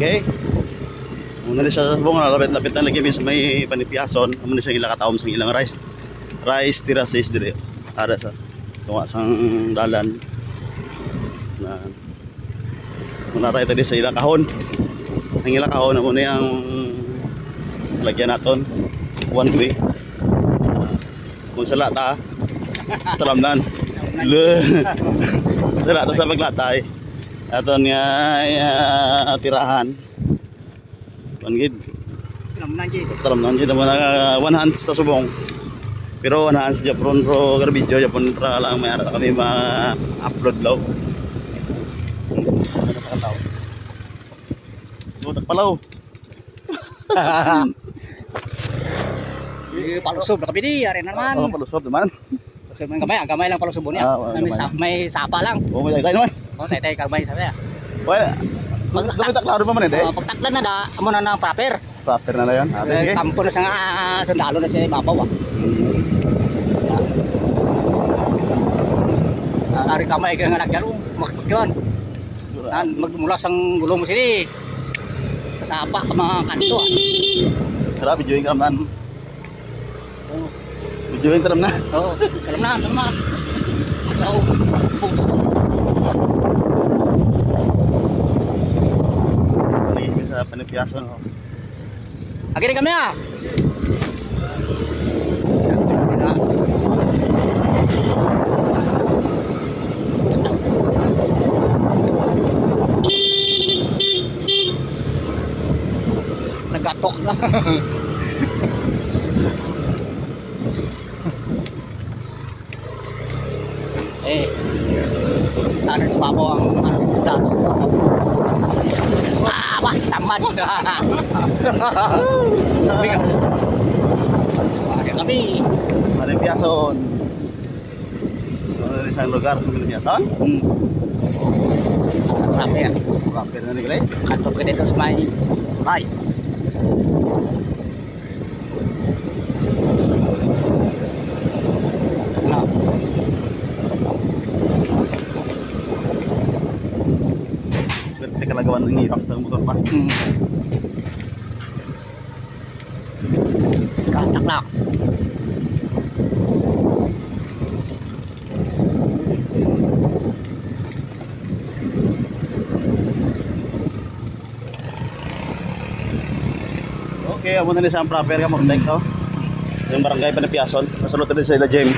Okay. Muna rin siya sa subong, lapit-lapit na lagi sa may panipiason. Muna siya ilakataom sa ilang rice terraces dire. Ada sa tunga sang dalan. Na muna tayo tadi sa ilang kahon. Ang ilang kahon na muna yung lagyan naton one way. Kung sala ta sa talamnan. Sala ta sa paglatay. Aton nga tirahan. Panggid. Talamnan gid naman one hands sa subong. Pero one hands japon pro garbidyo japon pra lang may ara kami ma-upload law. Dudak palaw. Palusob na kami di, ari naman. Oh, palusob naman. Palusob ng gamay lang palusob niya. May sapa lang. Oh, may tayo naman. Oh, tay gamay sa ya. Well, magtakla klaro pa man eh. Pagtaklan na da, amo na nang proper. Proper na yan. Ate, kampo na sa sundalo na siya ibabaw. Ari kamay kaya nga nagyaro, makikyon. Magmula sang gulong mo sini. Sapa ka mga kanto. Sarap, videoin ka naman. Videoin ka naman. Oo, kalam na. Oo, Lagi sa panipiason. akhirnya kami ya. Nagatok na. Tahan sa papo ang dato. Wah, tamad. Kami. Panipiason. Ano isang lugar sa panipiason? Rapper. Rapper na nilay? Kanto ka dito sa may bay. Berarti kalagawan ng hirap sa motor pa. Katak na. Okay, amo na ni sa proper ka mo next oh. Yung barangay Panipiason. Nasulod din sa ila gym.